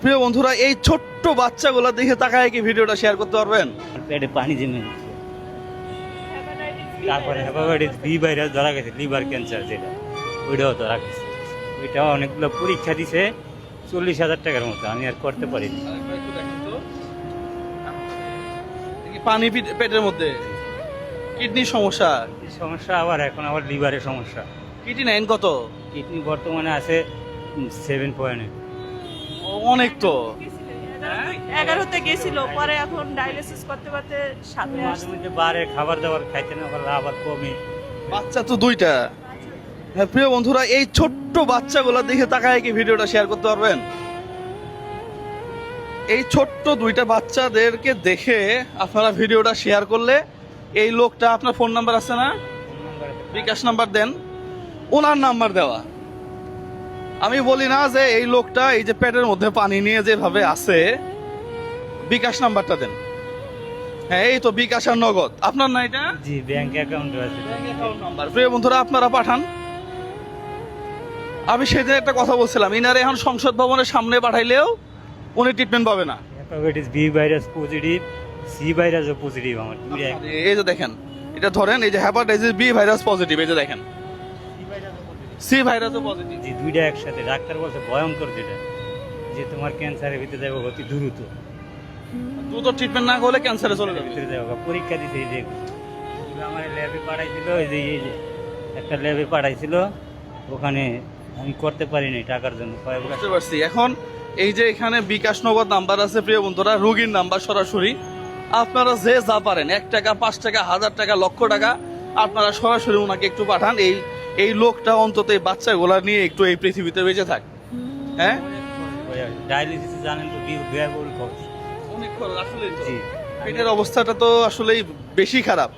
প্রিয় বন্ধুরা, এই ছোট্ট বাচ্চাগুলো দেখে তাকায় কি ভিডিওটা শেয়ার করতে পারবেন? পেটে পানি জমে গেছে। তারপরে হেপাটাইটিস বি ভাইরাস ধরা গেছে, লিভার ক্যান্সার যেটা, ওইটাও ধরা গেছে। ওইটাও অনেকগুলো পরীক্ষা দিছে, 40,000 টাকার মতো। আমি আর করতে পারিনি। পানি পেটের মধ্যে, কিডনির সমস্যা। এই সমস্যা আবার এখন আবার লিভারের সমস্যা। কিডনি নাইন কত? কিডনি বর্তমানে আছে 7 অনেক তো। 11তে গেছিল, পরে এখন ডায়ালিসিস করতে করতে 7-এ মাঝে আসছে। মধ্যে বারে খাবার দাবার খাইতে না পারলে আবার কমে। বাচ্চা তো দুইটা। হ্যাঁ প্রিয় বন্ধুরা, এই ছোট্ট বাচ্চাগুলো দেখে তাকায় কি ভিডিওটা শেয়ার করতে পারবেন? এই ছোট্ট দুইটা বাচ্চাদেরকে দেখে আপনারা ভিডিওটা শেয়ার করলে, এই লোকটা, আপনার ফোন নাম্বার আছে না, বিকাশ নাম্বার দেন, ওনার নাম্বার দেওয়া। আমি বলি না যে এই লোকটা এই যে পেটের মধ্যে পানি নিয়ে যেভাবে আছে, বিকাশ নাম্বারটা দেন। হ্যাঁ এই তো বিকাশ আর নগদ আপনার না এটা? জি, ব্যাংক অ্যাকাউন্টে আছে। নাম্বার প্রিয় বন্ধুরা আপনারা পাঠান। আমি সেদিন একটা কথা বলছিলাম, ইনারে এখন সংসদ ভবনের সামনে পাঠাইলেও উনি ট্রিটমেন্ট পাবে না। Hepatitis B virus positive, C ভাইরাসও পজিটিভ আমার। এই যে দেখেন, এটা ধরেন, এই যে হেপাটাইটিস বি ভাইরাস পজিটিভ, এই যে দেখেন সি ভাইরাসও পজিটিভ। জি, দুইটা একসাথে। ডাক্তার বলছে ভয়ঙ্কর, যেটা যে তোমার ক্যান্সারের ভিতরে যাবে অতি দ্রুত। দ্রুত ট্রিটমেন্ট না করলে ক্যান্সারে চলে যাবে। ভিতরে যাবে। পরীক্ষা দিতে এই যে আমার ল্যাবে পাঠাইছিল, এই যে একটা ল্যাবে পাঠাইছিল, ওখানে আমি করতে পারিনি টাকার জন্য। বুঝতে পারছি। এখন এই যে এখানে বিকাশ নগদ নাম্বার আছে প্রিয় বন্ধুরা, রোগীর নাম্বার সরাসরি আপনারা যে যা পারেন, 1 টাকা, 5 টাকা, 1000 টাকা, লক্ষ টাকা, আপনারা সরাসরি ওনাকে একটু পাঠান। এই লোকটা অন্তত এই বাচ্চাগুলা নিয়ে একটু এই পৃথিবীতে বেঁচে থাক। হ্যাঁ ডায়ালিসিস জানেন তো, ব্যয়বহুল খরচ। অনেক খরচ আসলে। জি, পেটের অবস্থাটা তো আসলেই বেশি খারাপ।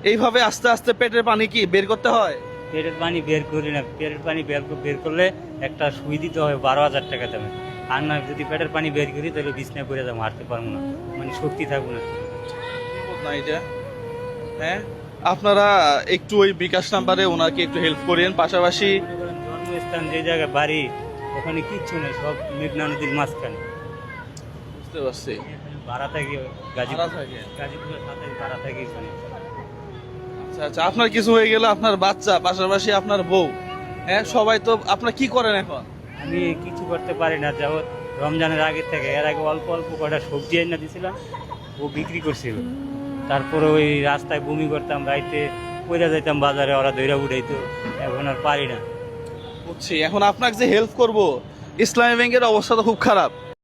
এইভাবে আস্তে আস্তে পেটের পানি কি বের করতে হয়? পেটের পানি বের করি না। পেটের পানি বের করলে একটা সুই দিতে হয় 12,000 টাকা দামে। আর না, যদি পেটের পানি বের করি তাহলে বিছনায় পড়ে যাবো, হাঁটতে পারবো না, মানে শক্তি থাকবো না। না এটা। হ্যাঁ আপনারা একটু ওই বিকাশ নাম্বারে ওনাকে একটু হেল্প করেন। পাশাপাশি জন্মস্থান যে জায়গায় বাড়ি, ওখানে কিচ্ছু নেই, সব মেঘনা নদীর মাঝখানে। বুঝতে পারছি। ভাড়া থাকি ভাড়া থাকে। গাজীপুরের সাথে ভাড়া থাকি ওখানে। আচ্ছা আচ্ছা, আপনার কিছু হয়ে গেল, আপনার বাচ্চা, পাশাপাশি আপনার বউ, হ্যাঁ সবাই তো। আপনার কি করেন এখন? আমি কিছু করতে পারি না। যাবত রমজানের আগে থেকে, এর আগে অল্প অল্প কটা সবজি এনে দিয়েছিলাম, ও বিক্রি করছিল। তারপরে ওই রাস্তায় বমি করতাম, রাইতে পয়লা যাইতাম বাজারে, ওরা দইরা উঠাইতো। এখন আর পারি না। বুঝছি। এখন আপনাকে যে হেল্প করব, ইসলামী ব্যাংকের অবস্থা তো খুব খারাপ।